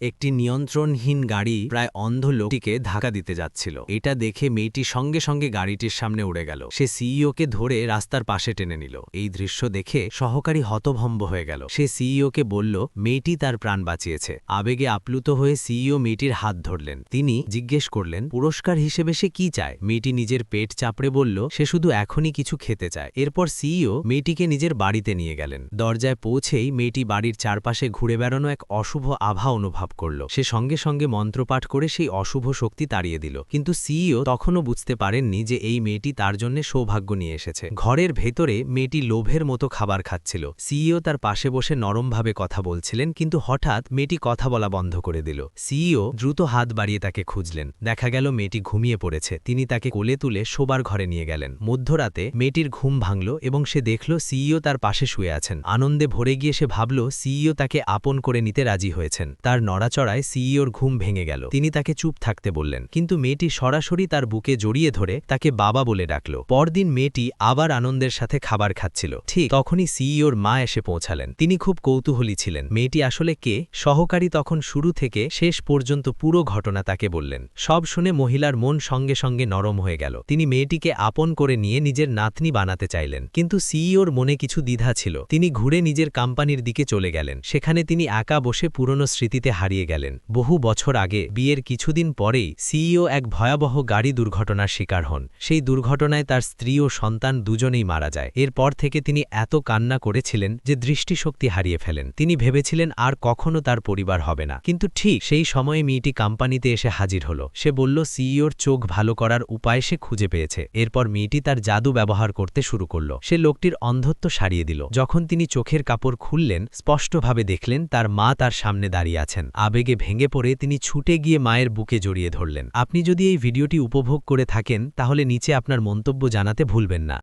একটি নিয়ন্ত্রণহীন গাড়ি প্রায় অন্ধ লোকটিকে ধাক্কা দিতে যাচ্ছিল। এটা দেখে মেয়েটি সঙ্গে সঙ্গে গাড়িটির সামনে উড়ে গেল। সে সিইওকে ধরে রাস্তার পাশে টেনে নিল। এই দৃশ্য দেখে সহকারী হতভম্ব হয়ে গেল। সে সিইওকে বলল মেয়েটি তার প্রাণ বাঁচিয়েছে। আবেগে আপ্লুত হয়ে সিইও মেয়েটির হাত ধরলেন। তিনি জিজ্ঞেস করলেন পুরস্কার হিসেবে সে কি চায়। মেয়েটি নিজের পেট চাপড়ে বলল সে শুধু এখনই কিছু খেতে চায়। এরপর সিইও মেয়েটিকে নিজের বাড়িতে নিয়ে গেলেন। দরজায় পৌঁছেই মেয়েটি বাড়ির চারপাশে ঘুরে বেড়ানো এক অশুভ আভা অনুভব করল। সে সঙ্গে সঙ্গে মন্ত্রপাঠ করে সেই অশুভ শক্তি তাড়িয়ে দিল। কিন্তু সিইও তখনও বুঝতে পারেননি যে এই মেয়েটি তার জন্য সৌভাগ্য নিয়ে এসেছে। ঘরের ভেতরে মেয়েটি লোভের মতো খাবার খাচ্ছিল। সিইও তার পাশে বসে নরমভাবে কথা বলছিলেন, কিন্তু হঠাৎ মেয়েটি কথা বলা বন্ধ করে দিল। সিইও দ্রুত হাত বাড়িয়ে তাকে খুঁজলেন। দেখা গেল মেয়েটি ঘুমিয়ে পড়েছে। তিনি তাকে কোলে তুলে শোবার ঘরে নিয়ে গেলেন। মধ্যরাতে মেয়েটির ঘুম ভাঙল এবং সে দেখল সিইও তার পাশে শুয়ে আছেন। আনন্দে ভরে গিয়ে সে ভাবল সিইও তাকে আপন করে নিতে রাজি হয়েছেন। তার নড়াচড়ায় সিইওর ঘুম ভেঙে গেল। তিনি তাকে চুপ থাকতে বললেন, কিন্তু মেয়েটি সরাসরি তার বুকে জড়িয়ে ধরে তাকে বাবা বলে ডাকল। পরদিন মেয়েটি আবার আনন্দের সাথে খাবার খাচ্ছিল। ঠিক তখনই সিইওর মা এসে পৌঁছালেন। তিনি খুব কৌতূহলী ছিলেন মেয়েটি আসলে কে। সহকারী তখন শুরু থেকে শেষ পর্যন্ত পুরো ঘটনা তাকে বললেন। সব শুনে মহিলার মন সঙ্গে সঙ্গে নরম হয়ে গেল। তিনি মেয়েটিকে আপন করে নিয়ে নিজের নাতনি বানাতে চাইলেন। কিন্তু সিইওর মনে কিছু দ্বিধা ছিল। তিনি ঘুরে নিজের কোম্পানির দিকে চলে গেলেন। সেখানে তিনি একা বসে পুরনো স্মৃতিতে হারিয়ে গেলেন। বহু বছর আগে বিয়ের কিছুদিন পরেই সিইও এক ভয়াবহ গাড়ি দুর্ঘটনার শিকার হন। সেই দুর্ঘটনায় তার স্ত্রী ও সন্তান দুজনেই মারা যায়। এরপর থেকে তিনি এত কান্না করেছিলেন যে দৃষ্টিশক্তি হারিয়ে ফেলেন। তিনি ভেবেছিলেন আর কখনো তার পরিবার হবে না। কিন্তু ঠিক সেই সময়ে মেয়েটি কোম্পানিতে এসে হাজির হল। সে বলল সিইওর চোখ ভালো করার উপায় সে খুঁজে পেয়েছে। এরপর মেয়েটি তার জাদু ব্যবহার করতে শুরু করল। সে লোকটির অন্ধত্ব সারিয়ে দিল। যখন তিনি চোখের কাপড় খুললেন, স্পষ্টভাবে দেখলেন তার মা তার সামনে দাঁড়িয়ে আছেন। আবেগে ভেঙে পড়ে তিনি ছুটে গিয়ে মায়ের বুকে জড়িয়ে ধরলেন। আপনি যদি এই ভিডিওটি উপভোগ করে থাকেন তাহলে নিচে আপনার মন্তব্য জানাতে ভুলবেন না।